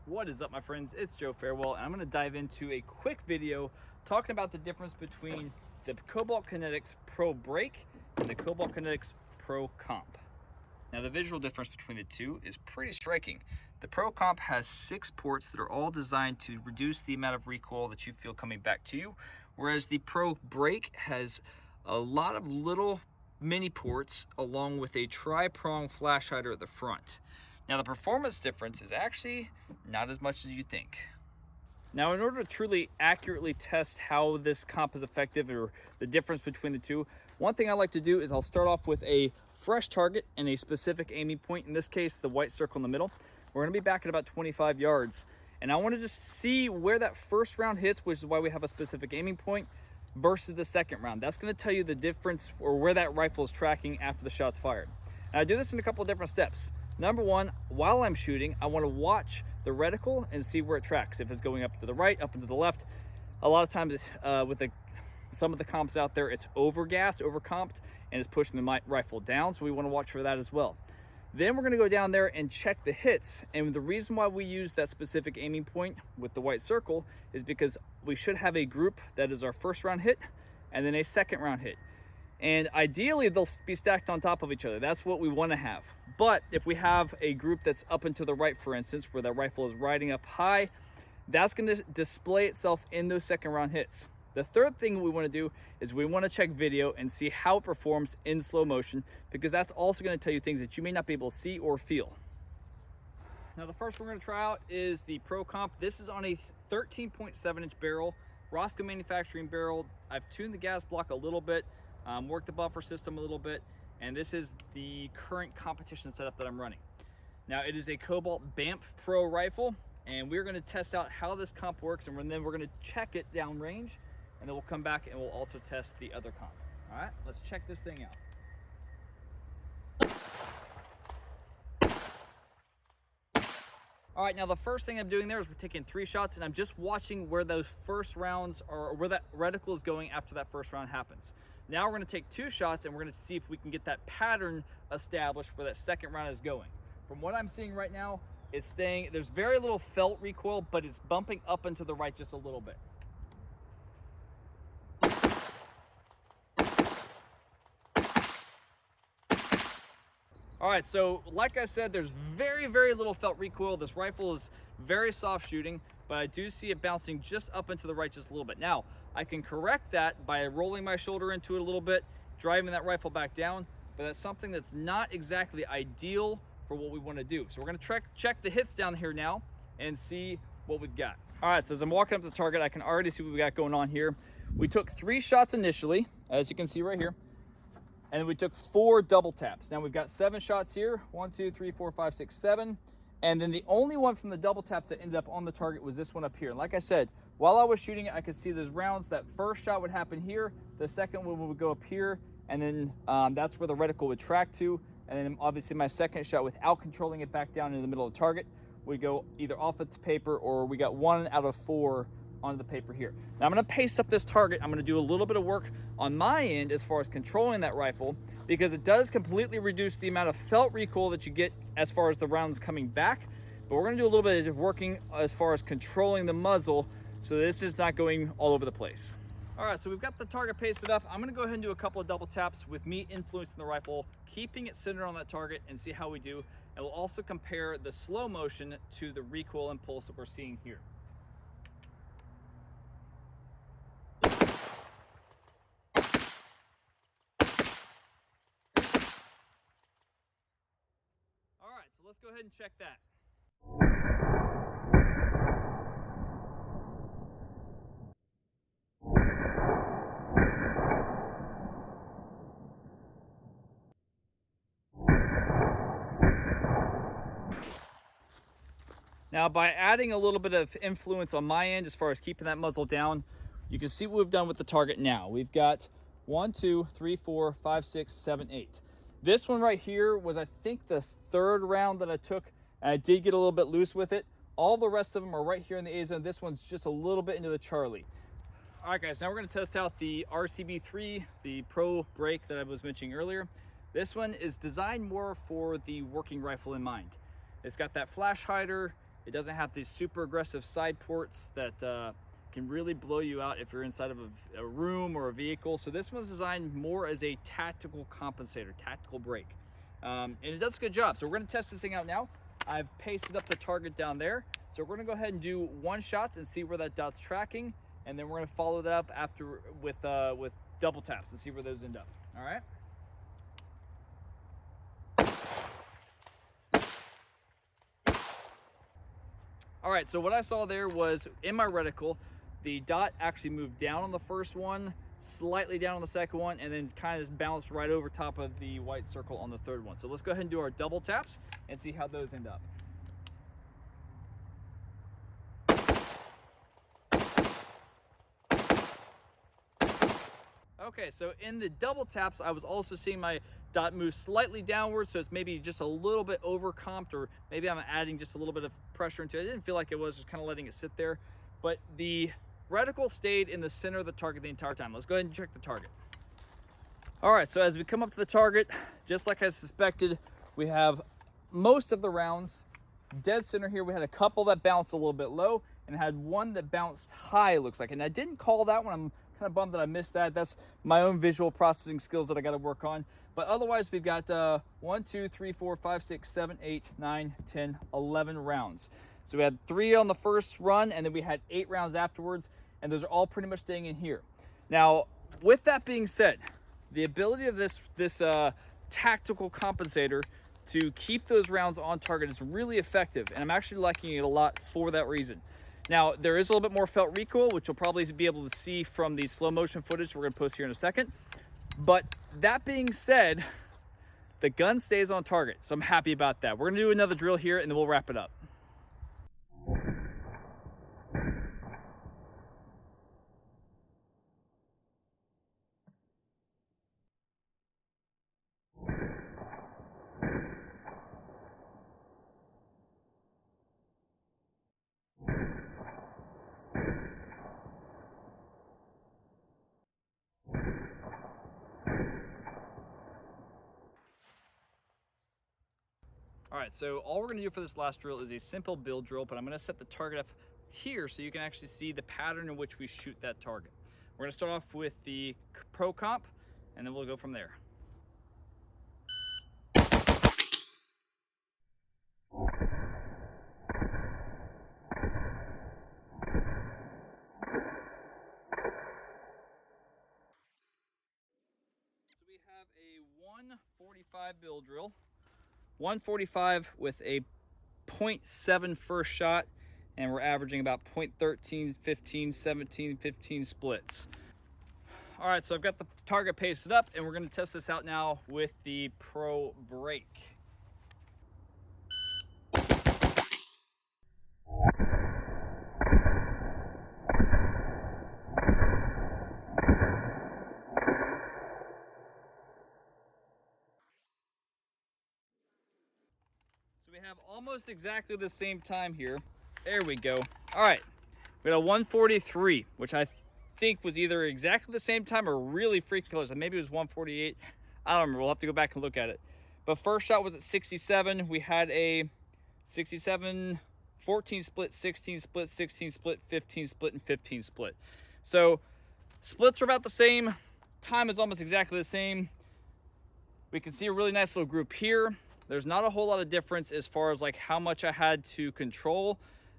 What is up, my friends? It's Joe Farewell, and I'm going to dive into a quick video talking about the difference between the Cobalt Kinetics Pro Brake and the Cobalt Kinetics Pro-Comp. Now, the visual difference between the two is pretty striking. The Pro-Comp has 6 ports that are all designed to reduce the amount of recoil that you feel coming back to you, whereas the Pro Brake has a lot of little mini ports along with a tri-prong flash hider at the front. Now, the performance difference is actually not as much as you think. Now, in order to truly accurately test how this comp is effective or the difference between the two, one thing I like to do is I'll start off with a fresh target and a specific aiming point. In this case, the white circle in the middle. We're going to be back at about 25 yards. And I want to just see where that first round hits, which is why we have a specific aiming point, versus the second round. That's going to tell you the difference or where that rifle is tracking after the shot's fired. Now, I do this in a couple of different steps. Number one, while I'm shooting, I want to watch the reticle and see where it tracks. If it's going up to the right, up and to the left. A lot of times with some of the comps out there, it's overgassed, overcomped, and it's pushing the rifle down. So we want to watch for that as well. Then we're going to go down there and check the hits. And the reason why we use that specific aiming point with the white circle is because we should have a group that is our first round hit and then a second round hit. And ideally, they'll be stacked on top of each other. That's what we want to have. But if we have a group that's up and to the right, for instance, where that rifle is riding up high, that's going to display itself in those second round hits. The third thing we want to do is we want to check video and see how it performs in slow motion, because that's also going to tell you things that you may not be able to see or feel. Now, the first we're going to try out is the Pro-Comp. This is on a 13.7-inch barrel, Roscoe manufacturing barrel. I've tuned the gas block a little bit, worked the buffer system a little bit, and this is the current competition setup that I'm running. Now, it is a Cobalt Banff Pro rifle, and we're going to test out how this comp works, and then we're going to check it downrange, and then we'll come back and we'll also test the other comp. All right, let's check this thing out. All right, now the first thing I'm doing there is we're taking 3 shots, and I'm just watching where those first rounds are, or where that reticle is going after that first round happens. Now we're going to take 2 shots, and we're going to see if we can get that pattern established where that second round is going. From what I'm seeing right now, it's staying, there's very little felt recoil, but it's bumping up and to the right just a little bit. All right, so like I said, there's very, very little felt recoil. This rifle is very soft shooting, but I do see it bouncing just up and to the right just a little bit. Now, I can correct that by rolling my shoulder into it a little bit, driving that rifle back down, but that's something that's not exactly ideal for what we want to do. So we're going to check the hits down here now and see what we've got. All right, so as I'm walking up to the target, I can already see what we got going on here. We took 3 shots initially, as you can see right here. And then we took 4 double taps. Now we've got 7 shots here. 1, 2, 3, 4, 5, 6, 7. And then the only one from the double taps that ended up on the target was this one up here. And like I said, while I was shooting it, I could see those rounds. That first shot would happen here. The second one would go up here. And then that's where the reticle would track to. And then obviously my second shot, without controlling it back down in the middle of the target, would go either off of the paper, or we got 1 out of 4 onto the paper here. Now I'm going to pace up this target. I'm going to do a little bit of work on my end as far as controlling that rifle, because it does completely reduce the amount of felt recoil that you get as far as the rounds coming back. But we're going to do a little bit of working as far as controlling the muzzle, so this is not going all over the place. All right, so we've got the target pasted up. I'm going to go ahead and do a couple of double taps with me influencing the rifle, keeping it centered on that target, and see how we do. And we'll also compare the slow motion to the recoil impulse that we're seeing here. All right, so let's go ahead and check that. Now, by adding a little bit of influence on my end as far as keeping that muzzle down, you can see what we've done with the target now. We've got 1, 2, 3, 4, 5, 6, 7, 8. This one right here was, I think, the 3rd round that I took, and I did get a little bit loose with it. All the rest of them are right here in the A zone. This one's just a little bit into the Charlie. All right, guys, now we're going to test out the RCB-3, the Pro Brake that I was mentioning earlier. This one is designed more for the working rifle in mind. It's got that flash hider, It doesn't have these super aggressive side ports that can really blow you out if you're inside of a room or a vehicle. So this one's designed more as a tactical compensator, tactical brake. And it does a good job. So we're gonna test this thing out now. I've pasted up the target down there. So we're gonna go ahead and do one shots and see where that dot's tracking. And then we're gonna follow that up after with double taps and see where those end up, all right? All right, so what I saw there was in my reticle, the dot actually moved down on the first one, slightly down on the second one, and then kind of just bounced right over top of the white circle on the third one. So let's go ahead and do our double taps and see how those end up. Okay, so in the double taps, I was also seeing my dot move slightly downwards, so it's maybe just a little bit over-comped, or maybe I'm adding just a little bit of pressure into it. I didn't feel like it was, just kind of letting it sit there. But the reticle stayed in the center of the target the entire time. Let's go ahead and check the target. All right, so as we come up to the target, just like I suspected, we have most of the rounds dead center here. We had a couple that bounced a little bit low, and had one that bounced high, it looks like. And I didn't call that one. I'm kind of bummed that I missed that. That's my own visual processing skills that I got to work on. But otherwise, we've got 1, 2, 3, 4, 5, 6, 7, 8, 9, 10, 11 rounds. So we had 3 on the first run, and then we had 8 rounds afterwards, and those are all pretty much staying in here. Now, with that being said, the ability of this tactical compensator to keep those rounds on target is really effective, and I'm actually liking it a lot for that reason. Now, there is a little bit more felt recoil, which you'll probably be able to see from the slow motion footage we're going to post here in a second. But that being said, the gun stays on target, so I'm happy about that. We're going to do another drill here, and then we'll wrap it up. All right, so all we're gonna do for this last drill is a simple build drill, but I'm gonna set the target up here so you can actually see the pattern in which we shoot that target. We're gonna start off with the Pro-Comp, and then we'll go from there. So we have a 145 build drill. 145 with a 0.7 first shot, and we're averaging about 0.13, 15, 17, 15 splits. All right, so I've got the target pasted up, and we're going to test this out now with the Pro Brake. We have almost exactly the same time here. There we go. All right, we got a 143, which I think was either exactly the same time or really freaking close. Maybe it was 148. I don't remember. We'll have to go back and look at it. But first shot was at 67. We had a 67, 14 split, 16 split, 16 split, 15 split, and 15 split. So splits are about the same. Time is almost exactly the same. We can see a really nice little group here. There's not a whole lot of difference as far as like how much I had to control.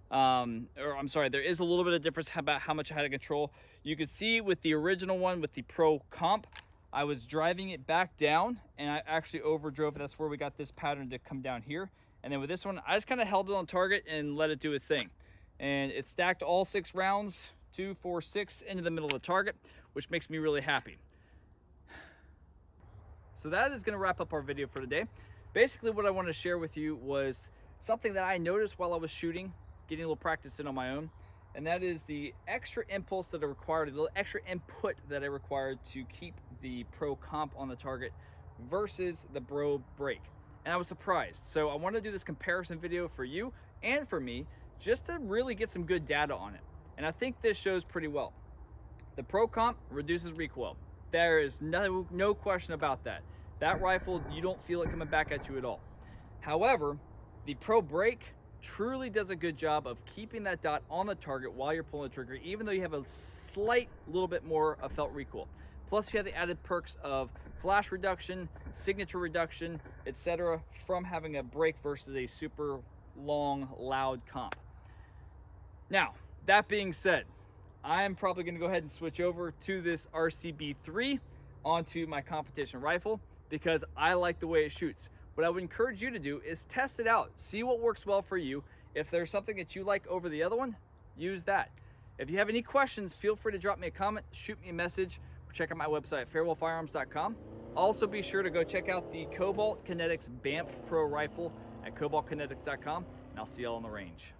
Or I'm sorry, there is a little bit of difference about how much I had to control. You could see with the original one, with the Pro-Comp, I was driving it back down, and I actually overdrove it. That's where we got this pattern to come down here. And then with this one, I just kind of held it on target and let it do its thing. And it stacked all 6 rounds, 2, 4, 6, into the middle of the target, which makes me really happy. So that is going to wrap up our video for today. Basically, what I wanted to share with you was something that I noticed while I was shooting, getting a little practice in on my own, and that is the extra impulse that I required, the little extra input that I required to keep the Pro-Comp on the target versus the Pro Brake. And I was surprised. So I wanted to do this comparison video for you and for me, just to really get some good data on it. And I think this shows pretty well. The Pro-Comp reduces recoil. There is no question about that. That rifle, you don't feel it coming back at you at all. However, the Pro Brake truly does a good job of keeping that dot on the target while you're pulling the trigger, even though you have a slight little bit more of felt recoil. Plus you have the added perks of flash reduction, signature reduction, etc. from having a break versus a super long, loud comp. Now, that being said, I'm probably going to go ahead and switch over to this RCB-3 onto my competition rifle because I like the way it shoots. What I would encourage you to do is test it out. See what works well for you. If there's something that you like over the other one, use that. If you have any questions, feel free to drop me a comment, shoot me a message, or check out my website at farewellfirearms.com. Also be sure to go check out the Cobalt Kinetics BAMF Pro rifle at cobaltkinetics.com, and I'll see y'all on the range.